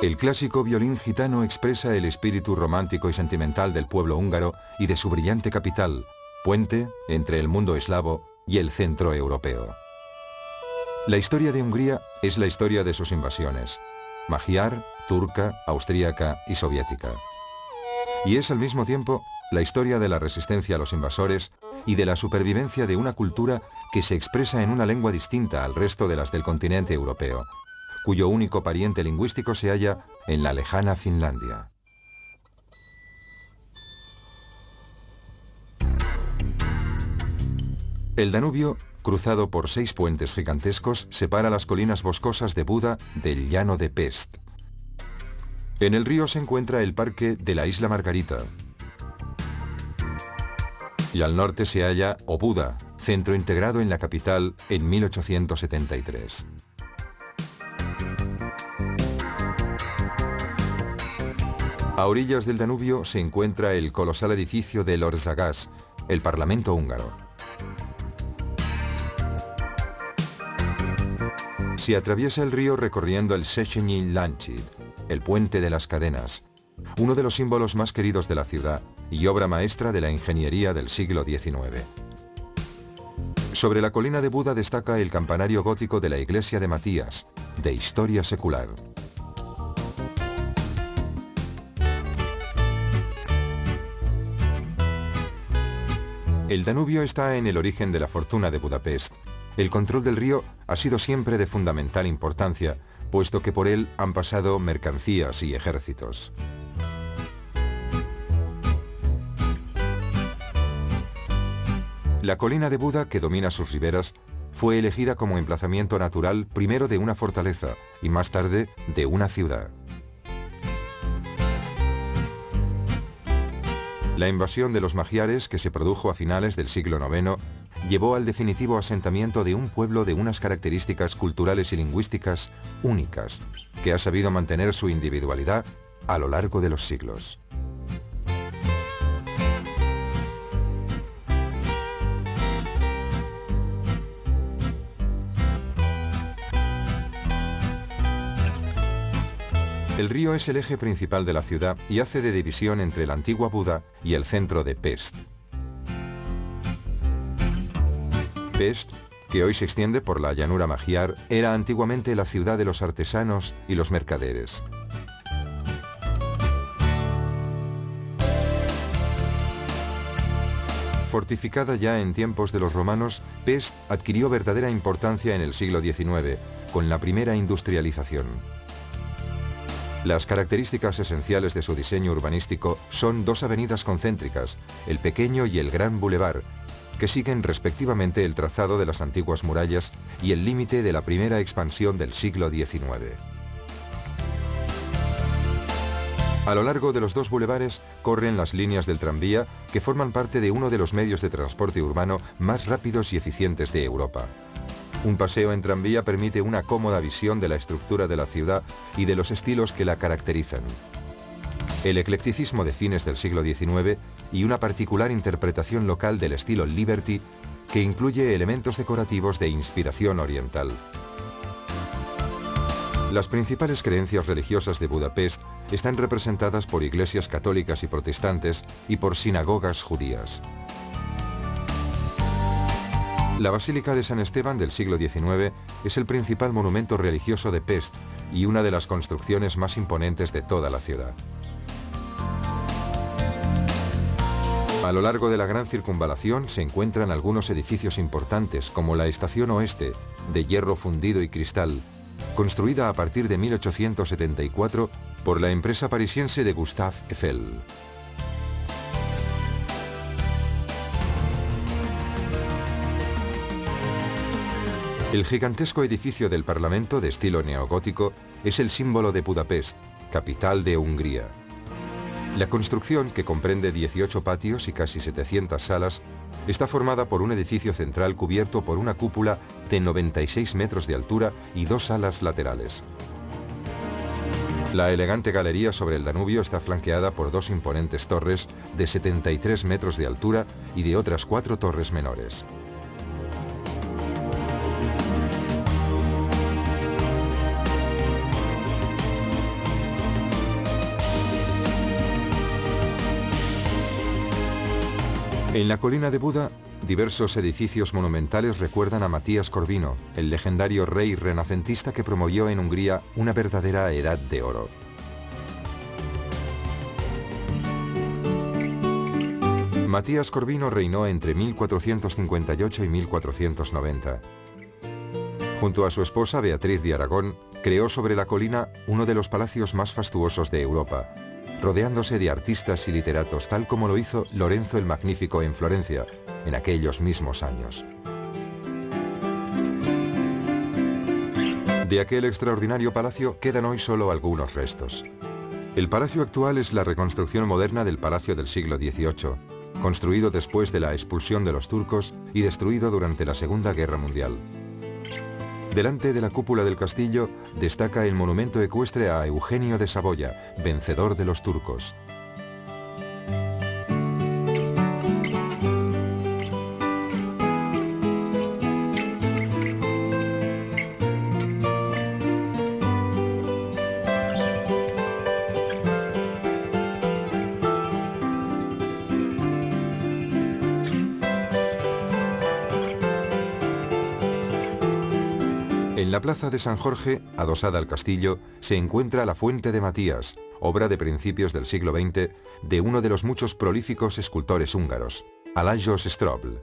El clásico violín gitano expresa el espíritu romántico y sentimental del pueblo húngaro y de su brillante capital, puente entre el mundo eslavo y el centro europeo. La historia de Hungría es la historia de sus invasiones, magiar, turca, austríaca y soviética. Y es al mismo tiempo la historia de la resistencia a los invasores y de la supervivencia de una cultura que se expresa en una lengua distinta al resto de las del continente europeo, cuyo único pariente lingüístico se halla en la lejana Finlandia. El Danubio, cruzado por 6 puentes gigantescos, separa las colinas boscosas de Buda del llano de Pest. En el río se encuentra el parque de la isla Margarita. Y al norte se halla Óbuda, centro integrado en la capital en 1873. A orillas del Danubio se encuentra el colosal edificio del Országos, el Parlamento húngaro. Se atraviesa el río recorriendo el Széchenyi Lánchíd, el puente de las cadenas, uno de los símbolos más queridos de la ciudad y obra maestra de la ingeniería del siglo XIX. Sobre la colina de Buda destaca el campanario gótico de la iglesia de Matías, de historia secular. El Danubio está en el origen de la fortuna de Budapest. El control del río ha sido siempre de fundamental importancia, puesto que por él han pasado mercancías y ejércitos. La colina de Buda, que domina sus riberas, fue elegida como emplazamiento natural primero de una fortaleza y más tarde de una ciudad. La invasión de los magiares, que se produjo a finales del siglo IX, llevó al definitivo asentamiento de un pueblo de unas características culturales y lingüísticas únicas, que ha sabido mantener su individualidad a lo largo de los siglos. El río es el eje principal de la ciudad y hace de división entre la antigua Buda y el centro de Pest. Pest, que hoy se extiende por la llanura magiar, era antiguamente la ciudad de los artesanos y los mercaderes. Fortificada ya en tiempos de los romanos, Pest adquirió verdadera importancia en el siglo XIX, con la primera industrialización. Las características esenciales de su diseño urbanístico son 2 avenidas concéntricas, el pequeño y el gran bulevar, que siguen respectivamente el trazado de las antiguas murallas y el límite de la primera expansión del siglo XIX. A lo largo de los 2 bulevares corren las líneas del tranvía, que forman parte de uno de los medios de transporte urbano más rápidos y eficientes de Europa. Un paseo en tranvía permite una cómoda visión de la estructura de la ciudad y de los estilos que la caracterizan. El eclecticismo de fines del siglo XIX y una particular interpretación local del estilo Liberty, que incluye elementos decorativos de inspiración oriental. Las principales creencias religiosas de Budapest están representadas por iglesias católicas y protestantes y por sinagogas judías. La Basílica de San Esteban del siglo XIX es el principal monumento religioso de Pest y una de las construcciones más imponentes de toda la ciudad. A lo largo de la gran circunvalación se encuentran algunos edificios importantes, como la Estación Oeste, de hierro fundido y cristal, construida a partir de 1874 por la empresa parisiense de Gustave Eiffel. El gigantesco edificio del Parlamento, de estilo neogótico, es el símbolo de Budapest, capital de Hungría. La construcción, que comprende 18 patios y casi 700 salas, está formada por un edificio central cubierto por una cúpula de 96 metros de altura y 2 salas laterales. La elegante galería sobre el Danubio está flanqueada por 2 imponentes torres de 73 metros de altura y de otras 4 torres menores. En la colina de Buda, diversos edificios monumentales recuerdan a Matías Corvino, el legendario rey renacentista que promovió en Hungría una verdadera edad de oro. Matías Corvino reinó entre 1458 y 1490. Junto a su esposa Beatriz de Aragón, creó sobre la colina uno de los palacios más fastuosos de Europa, rodeándose de artistas y literatos, tal como lo hizo Lorenzo el Magnífico en Florencia, en aquellos mismos años. De aquel extraordinario palacio quedan hoy solo algunos restos. El palacio actual es la reconstrucción moderna del palacio del siglo XVIII, construido después de la expulsión de los turcos y destruido durante la Segunda Guerra Mundial. Delante de la cúpula del castillo destaca el monumento ecuestre a Eugenio de Saboya, vencedor de los turcos. En la plaza de San Jorge, adosada al castillo, se encuentra la Fuente de Matías, obra de principios del siglo XX de uno de los muchos prolíficos escultores húngaros, Alajos Strobl.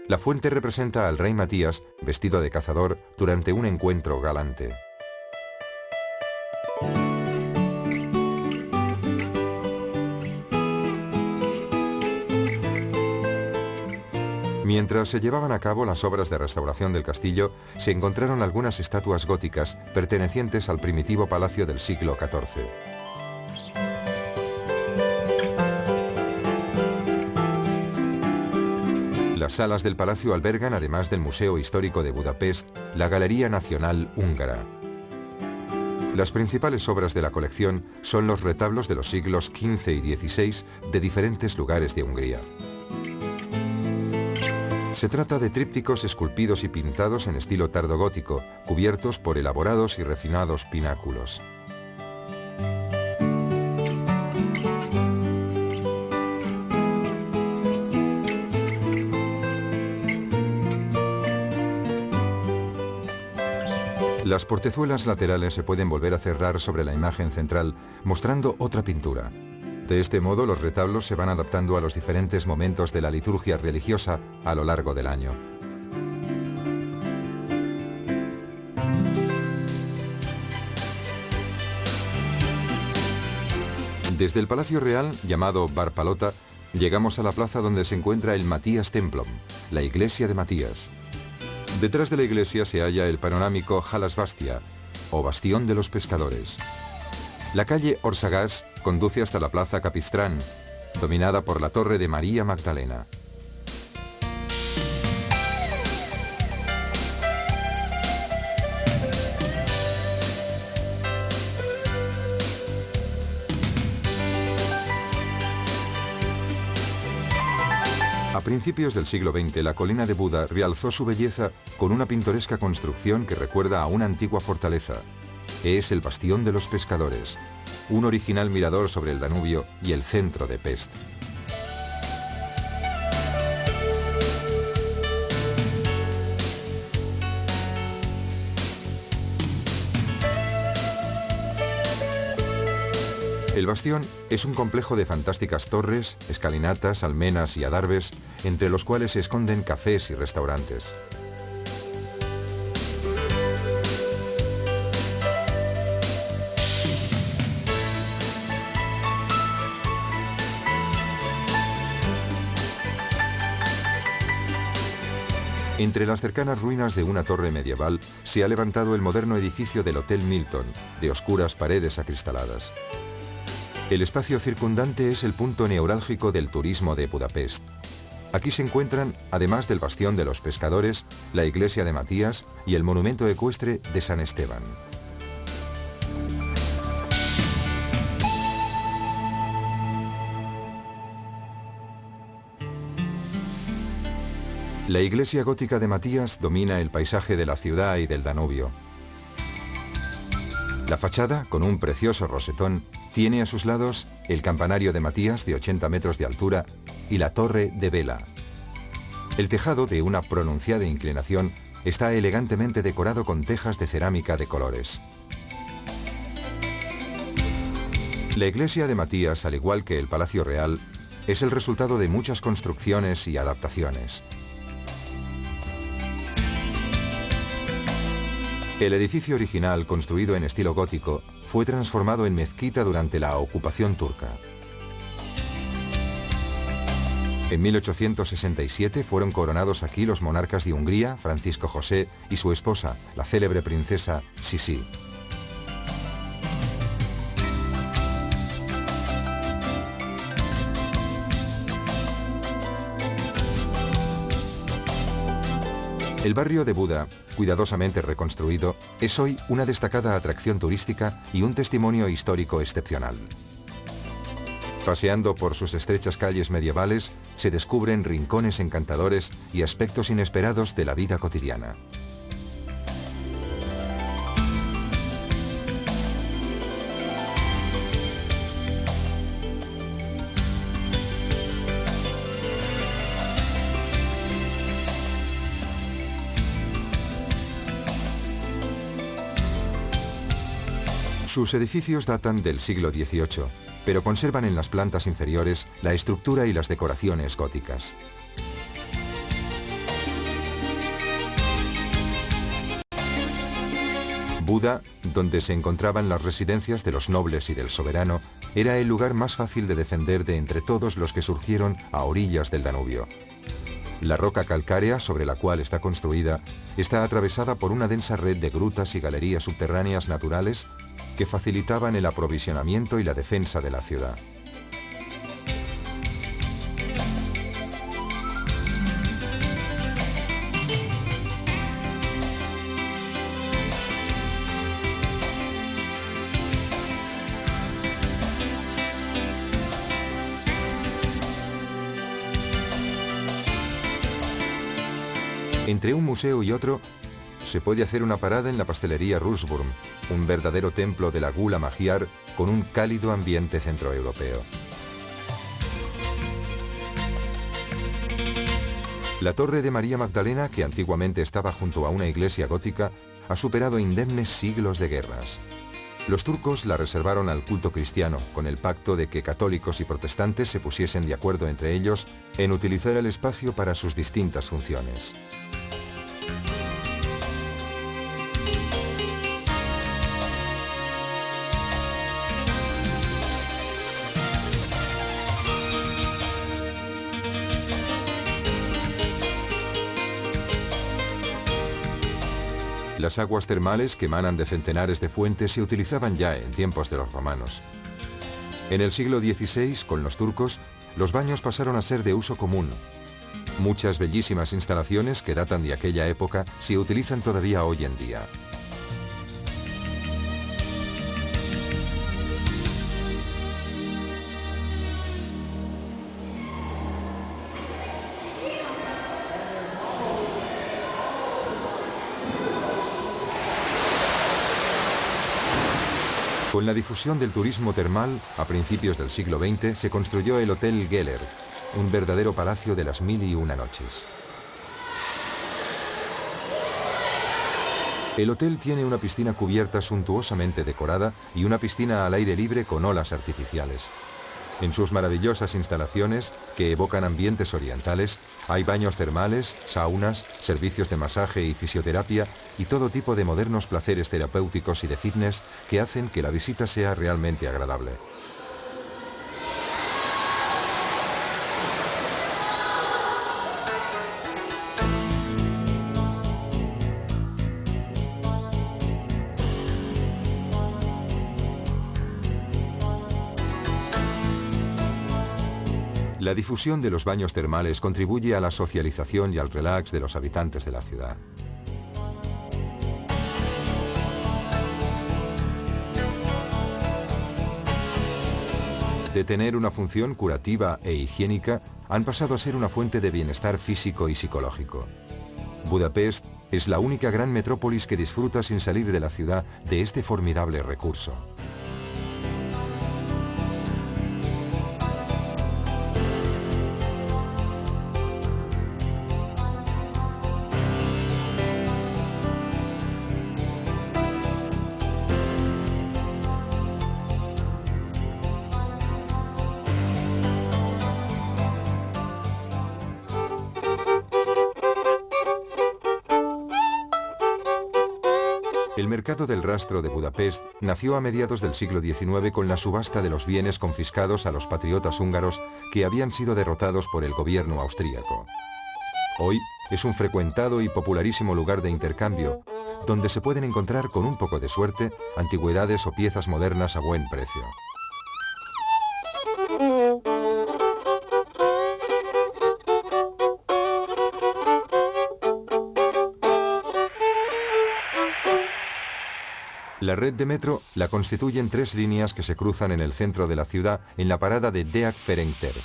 La fuente representa al rey Matías vestido de cazador durante un encuentro galante. Mientras se llevaban a cabo las obras de restauración del castillo, se encontraron algunas estatuas góticas pertenecientes al primitivo palacio del siglo XIV. Las salas del palacio albergan, además del Museo Histórico de Budapest, la Galería Nacional Húngara. Las principales obras de la colección son los retablos de los siglos XV y XVI de diferentes lugares de Hungría. Se trata de trípticos esculpidos y pintados en estilo tardogótico, cubiertos por elaborados y refinados pináculos. Las portezuelas laterales se pueden volver a cerrar sobre la imagen central, mostrando otra pintura. De este modo, los retablos se van adaptando a los diferentes momentos de la liturgia religiosa a lo largo del año. Desde el Palacio Real, llamado Bar Palota, llegamos a la plaza donde se encuentra el Matías Templom, la iglesia de Matías. Detrás de la iglesia se halla el panorámico Halasbastia, o Bastión de los Pescadores. La calle Orsagás conduce hasta la plaza Capistrán, dominada por la torre de María Magdalena. A principios del siglo XX, la colina de Buda realzó su belleza con una pintoresca construcción que recuerda a una antigua fortaleza. Es el Bastión de los Pescadores, un original mirador sobre el Danubio y el centro de Pest. El bastión es un complejo de fantásticas torres, escalinatas, almenas y adarves, entre los cuales se esconden cafés y restaurantes. Entre las cercanas ruinas de una torre medieval se ha levantado el moderno edificio del Hotel Milton, de oscuras paredes acristaladas. El espacio circundante es el punto neurálgico del turismo de Budapest. Aquí se encuentran, además del Bastión de los Pescadores, la iglesia de Matías y el monumento ecuestre de San Esteban. La iglesia gótica de Matías domina el paisaje de la ciudad y del Danubio. La fachada, con un precioso rosetón, tiene a sus lados el campanario de Matías de 80 metros de altura y la torre de vela, El tejado, de una pronunciada inclinación, está elegantemente decorado con tejas de cerámica de colores. La iglesia de Matías, al igual que el Palacio Real, es el resultado de muchas construcciones y adaptaciones. El edificio original, construido en estilo gótico, fue transformado en mezquita durante la ocupación turca. En 1867 fueron coronados aquí los monarcas de Hungría, Francisco José, y su esposa, la célebre princesa Sisi. El barrio de Buda, cuidadosamente reconstruido, es hoy una destacada atracción turística y un testimonio histórico excepcional. Paseando por sus estrechas calles medievales, se descubren rincones encantadores y aspectos inesperados de la vida cotidiana. Sus edificios datan del siglo XVIII, pero conservan en las plantas inferiores la estructura y las decoraciones góticas. Buda, donde se encontraban las residencias de los nobles y del soberano, era el lugar más fácil de defender de entre todos los que surgieron a orillas del Danubio. La roca calcárea sobre la cual está construida está atravesada por una densa red de grutas y galerías subterráneas naturales que facilitaban el aprovisionamiento y la defensa de la ciudad. Entre un museo y otro, se puede hacer una parada en la pastelería Rusburn, un verdadero templo de la gula magiar con un cálido ambiente centroeuropeo. La Torre de María Magdalena, que antiguamente estaba junto a una iglesia gótica, ha superado indemnes siglos de guerras. Los turcos la reservaron al culto cristiano, con el pacto de que católicos y protestantes se pusiesen de acuerdo entre ellos en utilizar el espacio para sus distintas funciones. Las aguas termales que emanan de centenares de fuentes se utilizaban ya en tiempos de los romanos. En el siglo XVI, con los turcos, los baños pasaron a ser de uso común. Muchas bellísimas instalaciones que datan de aquella época se utilizan todavía hoy en día. Con la difusión del turismo termal, a principios del siglo XX se construyó el Hotel Geller, un verdadero palacio de las 1001 noches. El hotel tiene una piscina cubierta suntuosamente decorada y una piscina al aire libre con olas artificiales. En sus maravillosas instalaciones, que evocan ambientes orientales, hay baños termales, saunas, servicios de masaje y fisioterapia y todo tipo de modernos placeres terapéuticos y de fitness que hacen que la visita sea realmente agradable. La difusión de los baños termales contribuye a la socialización y al relax de los habitantes de la ciudad. De tener una función curativa e higiénica, han pasado a ser una fuente de bienestar físico y psicológico. Budapest es la única gran metrópolis que disfruta sin salir de la ciudad de este formidable recurso. El mercado del rastro de Budapest nació a mediados del siglo XIX con la subasta de los bienes confiscados a los patriotas húngaros que habían sido derrotados por el gobierno austríaco. Hoy es un frecuentado y popularísimo lugar de intercambio, donde se pueden encontrar con un poco de suerte antigüedades o piezas modernas a buen precio. La red de metro la constituyen 3 líneas que se cruzan en el centro de la ciudad en la parada de Deák Ferenc tér.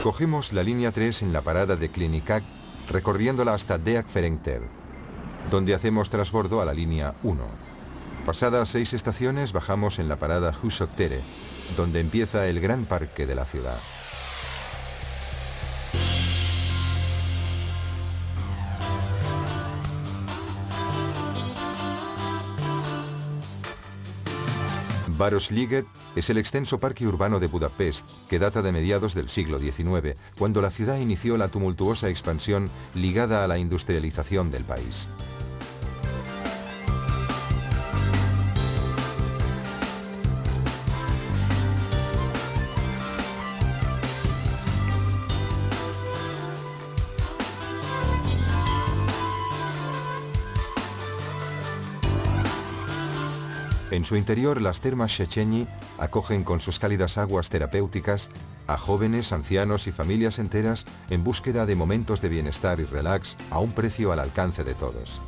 Cogemos la línea 3 en la parada de Klinikák, recorriéndola hasta Deák Ferenc tér, donde hacemos trasbordo a la línea 1. Pasadas 6 estaciones bajamos en la parada Húsok tere, donde empieza el gran parque de la ciudad. Városliget es el extenso parque urbano de Budapest, que data de mediados del siglo XIX, cuando la ciudad inició la tumultuosa expansión ligada a la industrialización del país. En su interior, las termas Széchenyi acogen con sus cálidas aguas terapéuticas a jóvenes, ancianos y familias enteras en búsqueda de momentos de bienestar y relax a un precio al alcance de todos.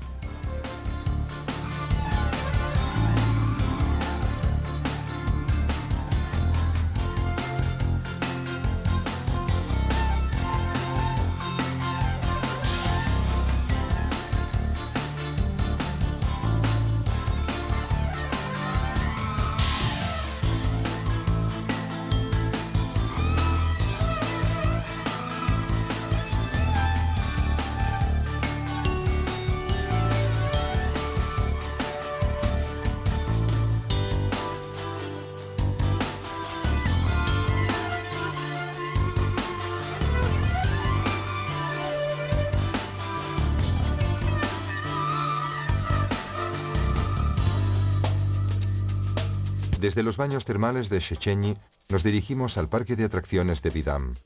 Desde los baños termales de Széchenyi nos dirigimos al parque de atracciones de Vidam.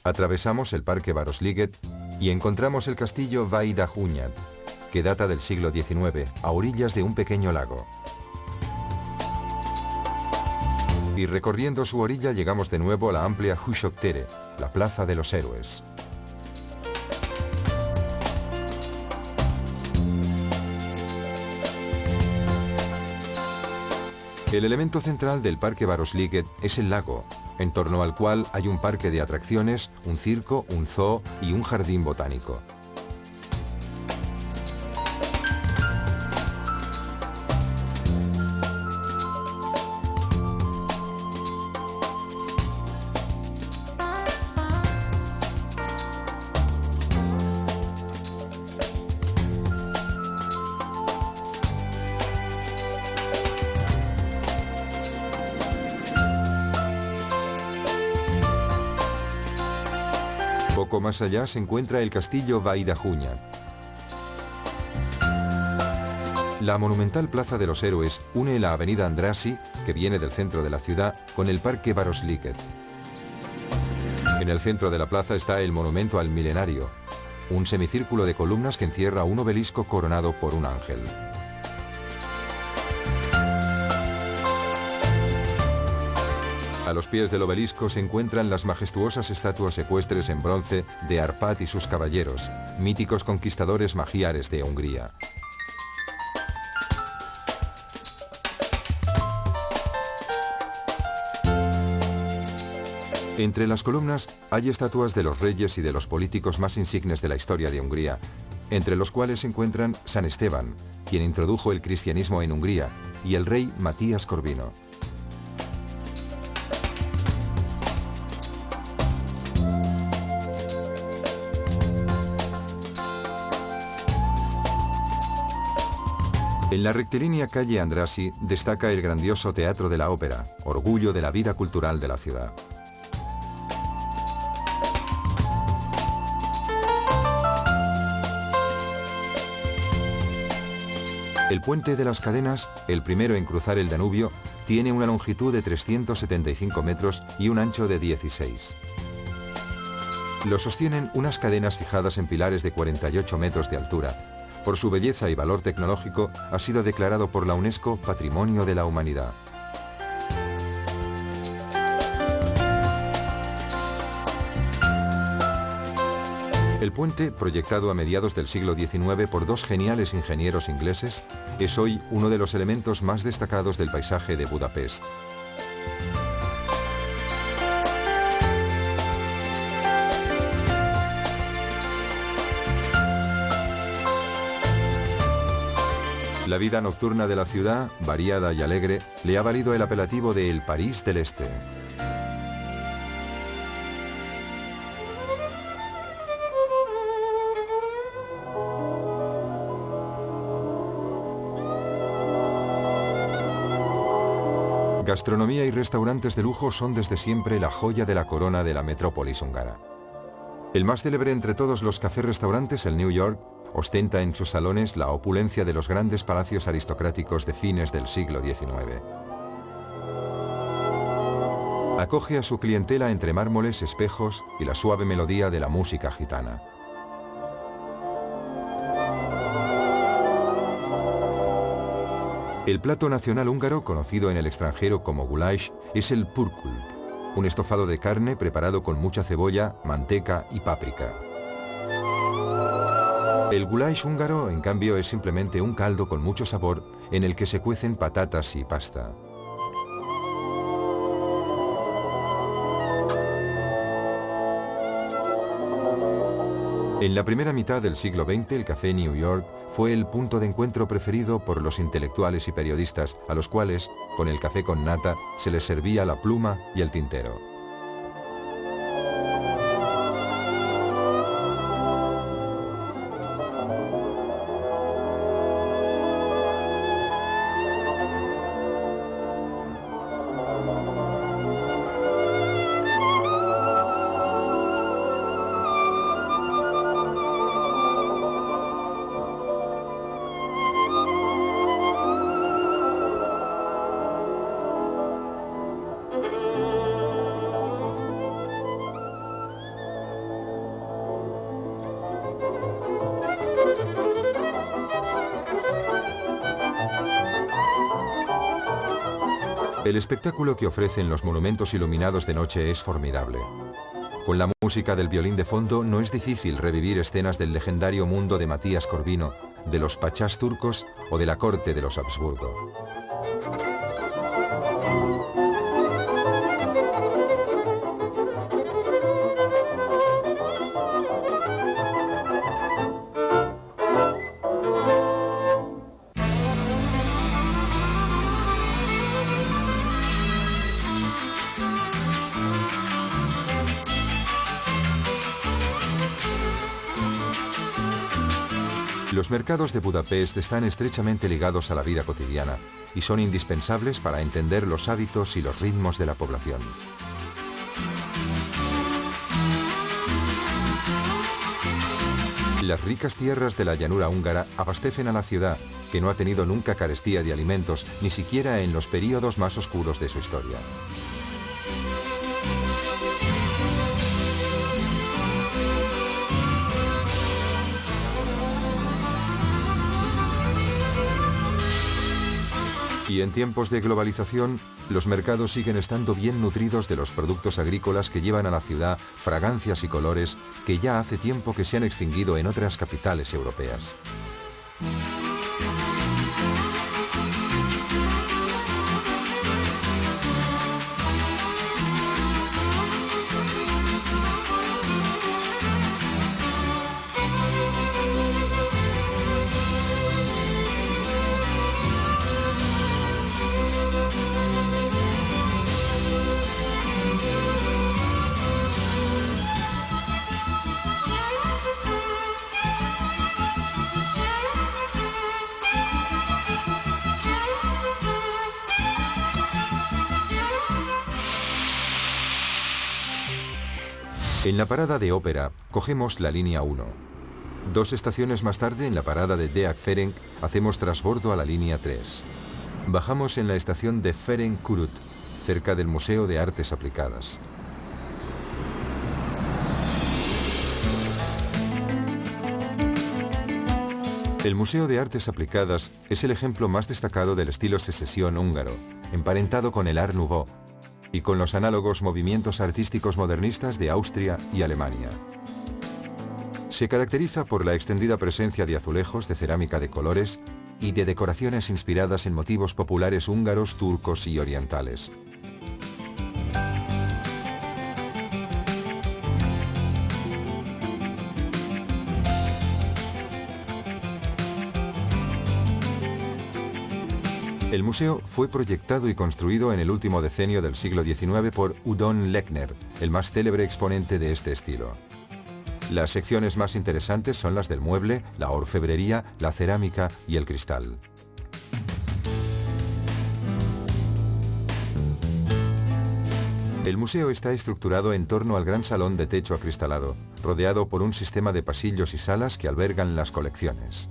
Atravesamos el parque Városliget y encontramos el castillo Vajdahunyad, que data del siglo XIX, a orillas de un pequeño lago. Y recorriendo su orilla llegamos de nuevo a la amplia Húsok tere, la plaza de los héroes. El elemento central del parque Városliget es el lago, en torno al cual hay un parque de atracciones, un circo, un zoo y un jardín botánico. Poco más allá se encuentra el castillo Vajdahunyad. La monumental Plaza de los Héroes une la avenida Andrássy, que viene del centro de la ciudad, con el parque Városliget. En el centro de la plaza está el monumento al milenario, un semicírculo de columnas que encierra un obelisco coronado por un ángel. A los pies del obelisco se encuentran las majestuosas estatuas ecuestres en bronce de Árpád y sus caballeros, míticos conquistadores magiares de Hungría. Entre las columnas hay estatuas de los reyes y de los políticos más insignes de la historia de Hungría, entre los cuales se encuentran San Esteban, quien introdujo el cristianismo en Hungría, y el rey Matías Corvino. En la rectilínea calle Andrássy destaca el grandioso Teatro de la Ópera, orgullo de la vida cultural de la ciudad. El puente de las Cadenas, el primero en cruzar el Danubio, tiene una longitud de 375 metros y un ancho de 16. Lo sostienen unas cadenas fijadas en pilares de 48 metros de altura. Por su belleza y valor tecnológico, ha sido declarado por la UNESCO Patrimonio de la Humanidad. El puente, proyectado a mediados del siglo XIX por dos geniales ingenieros ingleses, es hoy uno de los elementos más destacados del paisaje de Budapest. La vida nocturna de la ciudad, variada y alegre, le ha valido el apelativo de el París del Este. Gastronomía y restaurantes de lujo son desde siempre la joya de la corona de la metrópolis húngara. El más célebre entre todos los cafés-restaurantes, el New York, ostenta en sus salones la opulencia de los grandes palacios aristocráticos de fines del siglo XIX. Acoge a su clientela entre mármoles, espejos y la suave melodía de la música gitana. El plato nacional húngaro, conocido en el extranjero como goulash, es el purkul, un estofado de carne preparado con mucha cebolla, manteca y páprica. El goulash húngaro, en cambio, es simplemente un caldo con mucho sabor en el que se cuecen patatas y pasta. En la primera mitad del siglo XX, el café New York fue el punto de encuentro preferido por los intelectuales y periodistas, a los cuales, con el café con nata, se les servía la pluma y el tintero. El espectáculo que ofrecen los monumentos iluminados de noche es formidable. Con la música del violín de fondo no es difícil revivir escenas del legendario mundo de Matías Corvino, de los pachás turcos o de la corte de los Habsburgo. Los mercados de Budapest están estrechamente ligados a la vida cotidiana y son indispensables para entender los hábitos y los ritmos de la población. Las ricas tierras de la llanura húngara abastecen a la ciudad, que no ha tenido nunca carestía de alimentos, ni siquiera en los períodos más oscuros de su historia. Y en tiempos de globalización, los mercados siguen estando bien nutridos de los productos agrícolas que llevan a la ciudad fragancias y colores que ya hace tiempo que se han extinguido en otras capitales europeas. En la parada de ópera cogemos la línea 1. 2 estaciones más tarde, en la parada de Deák Ferenc, hacemos trasbordo a la línea 3. Bajamos en la estación de Ferenc-Kürút, cerca del Museo de Artes Aplicadas. El Museo de Artes Aplicadas es el ejemplo más destacado del estilo secesión húngaro, emparentado con el Art Nouveau y con los análogos movimientos artísticos modernistas de Austria y Alemania. Se caracteriza por la extendida presencia de azulejos de cerámica de colores y de decoraciones inspiradas en motivos populares húngaros, turcos y orientales. El museo fue proyectado y construido en el último decenio del siglo XIX por Udon Lechner, el más célebre exponente de este estilo. Las secciones más interesantes son las del mueble, la orfebrería, la cerámica y el cristal. El museo está estructurado en torno al gran salón de techo acristalado, rodeado por un sistema de pasillos y salas que albergan las colecciones.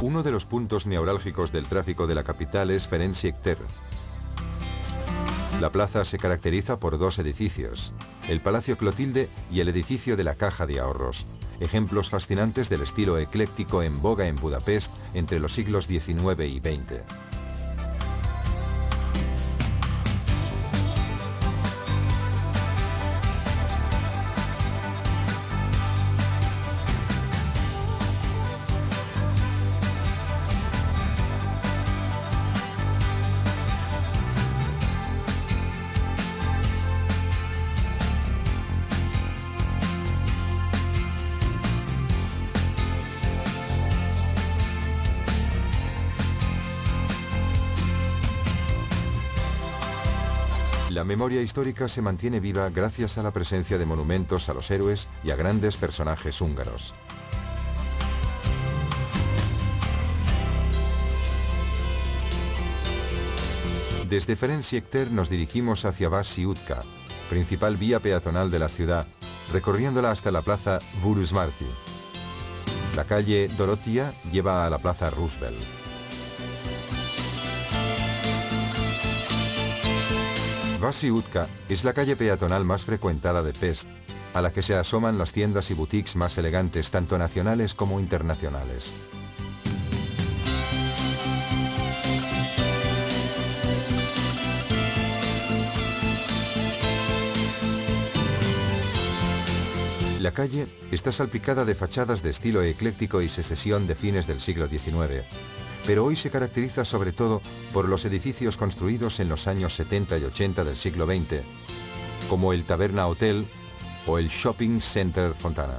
Uno de los puntos neurálgicos del tráfico de la capital es Ferenciek tér. La plaza se caracteriza por 2 edificios, el Palacio Clotilde y el edificio de la Caja de Ahorros, ejemplos fascinantes del estilo ecléctico en boga en Budapest entre los siglos XIX y XX. La memoria histórica se mantiene viva gracias a la presencia de monumentos a los héroes y a grandes personajes húngaros. Desde Ferenciek tér nos dirigimos hacia Váci utca, principal vía peatonal de la ciudad, recorriéndola hasta la plaza Vörösmarty. La calle Dorothea lleva a la plaza Roosevelt. Váci utca es la calle peatonal más frecuentada de Pest, a la que se asoman las tiendas y boutiques más elegantes tanto nacionales como internacionales. La calle está salpicada de fachadas de estilo ecléctico y secesión de fines del siglo XIX, pero hoy se caracteriza sobre todo por los edificios construidos en los años 70 y 80 del siglo XX, como el Taverna Hotel o el Shopping Center Fontana,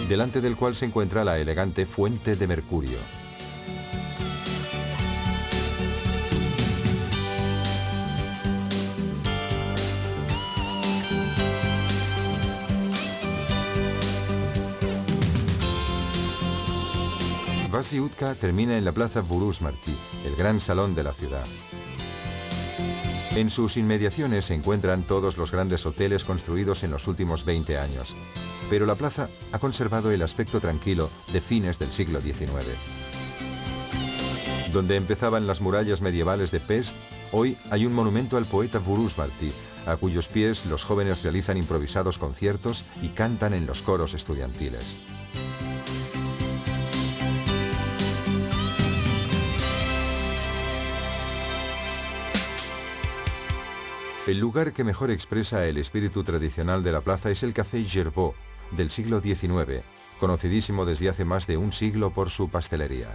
delante del cual se encuentra la elegante Fuente de Mercurio. Váci utca termina en la plaza Vörösmarty, el gran salón de la ciudad. En sus inmediaciones se encuentran todos los grandes hoteles construidos en los últimos 20 años, pero la plaza ha conservado el aspecto tranquilo de fines del siglo XIX. Donde empezaban las murallas medievales de Pest, hoy hay un monumento al poeta Vörösmarty, a cuyos pies los jóvenes realizan improvisados conciertos y cantan en los coros estudiantiles. El lugar que mejor expresa el espíritu tradicional de la plaza es el Café Gerbaud, del siglo XIX, conocidísimo desde hace más de un siglo por su pastelería.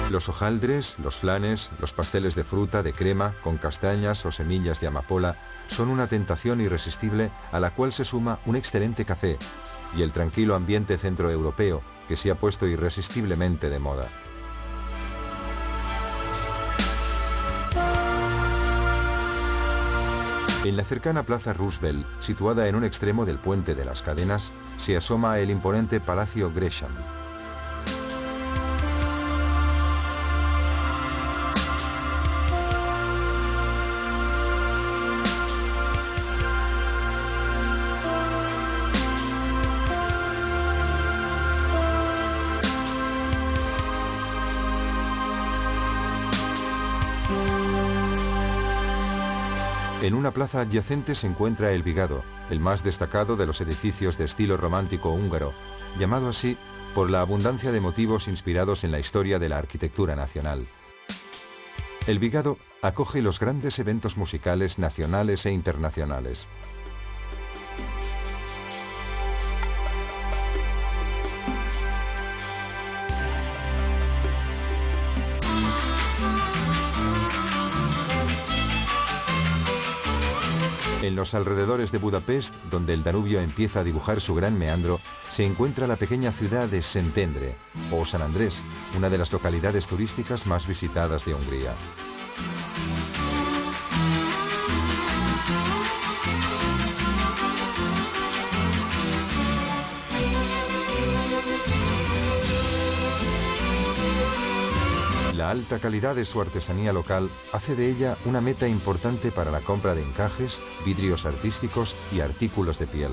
Los hojaldres, los flanes, los pasteles de fruta, de crema, con castañas o semillas de amapola, son una tentación irresistible a la cual se suma un excelente café y el tranquilo ambiente centroeuropeo que se ha puesto irresistiblemente de moda. En la cercana Plaza Roosevelt, situada en un extremo del Puente de las Cadenas, se asoma el imponente Palacio Gresham. En una plaza adyacente se encuentra el Vigado, el más destacado de los edificios de estilo romántico húngaro, llamado así por la abundancia de motivos inspirados en la historia de la arquitectura nacional. El Vigado acoge los grandes eventos musicales nacionales e internacionales. En los alrededores de Budapest, donde el Danubio empieza a dibujar su gran meandro, se encuentra la pequeña ciudad de Szentendre, o San Andrés, una de las localidades turísticas más visitadas de Hungría. La alta calidad de su artesanía local hace de ella una meta importante para la compra de encajes, vidrios artísticos y artículos de piel.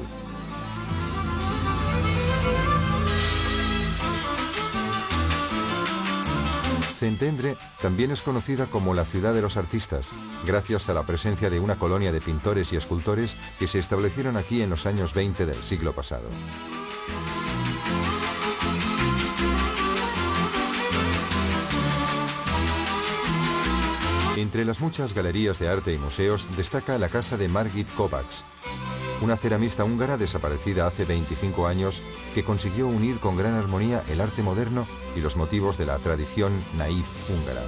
Szentendre también es conocida como la ciudad de los artistas, gracias a la presencia de una colonia de pintores y escultores que se establecieron aquí en los años 20 del siglo pasado. Entre las muchas galerías de arte y museos destaca la casa de Margit Kovács, una ceramista húngara desaparecida hace 25 años que consiguió unir con gran armonía el arte moderno y los motivos de la tradición naif húngara.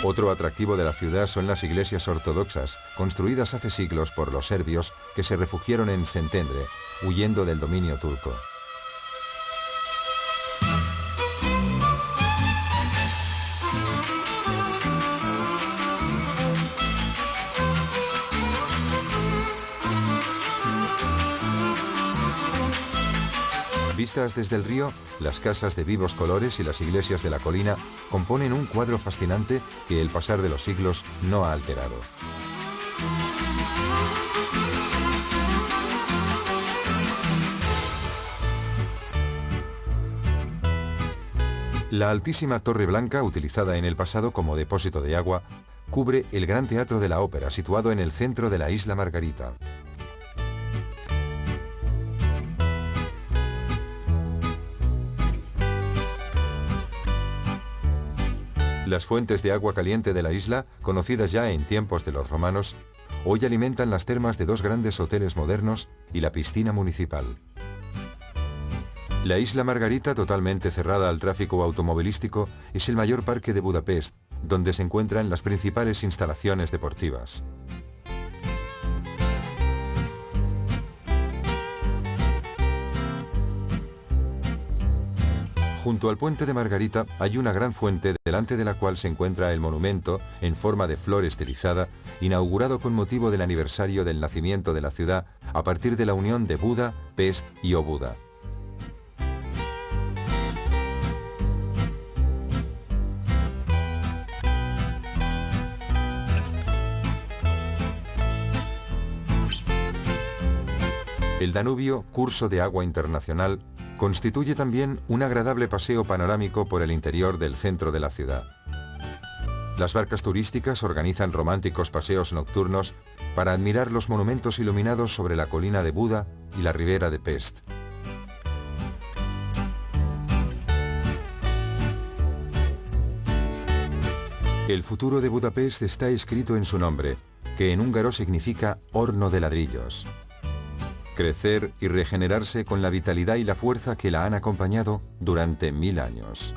Otro atractivo de la ciudad son las iglesias ortodoxas, construidas hace siglos por los serbios que se refugiaron en Szentendre, huyendo del dominio turco. Vistas desde el río, las casas de vivos colores y las iglesias de la colina componen un cuadro fascinante que el pasar de los siglos no ha alterado. La altísima Torre Blanca, utilizada en el pasado como depósito de agua, cubre el Gran Teatro de la Ópera, situado en el centro de la isla Margarita. Las fuentes de agua caliente de la isla, conocidas ya en tiempos de los romanos, hoy alimentan las termas de dos grandes hoteles modernos y la piscina municipal. La isla Margarita, totalmente cerrada al tráfico automovilístico, es el mayor parque de Budapest, donde se encuentran las principales instalaciones deportivas. Junto al puente de Margarita hay una gran fuente delante de la cual se encuentra el monumento en forma de flor estilizada, inaugurado con motivo del aniversario del nacimiento de la ciudad a partir de la unión de Buda, Pest y Óbuda. El Danubio, curso de agua internacional, constituye también un agradable paseo panorámico por el interior del centro de la ciudad. Las barcas turísticas organizan románticos paseos nocturnos para admirar los monumentos iluminados sobre la colina de Buda y la ribera de Pest. El futuro de Budapest está escrito en su nombre, que en húngaro significa horno de ladrillos. Crecer y regenerarse con la vitalidad y la fuerza que la han acompañado durante 1000 años.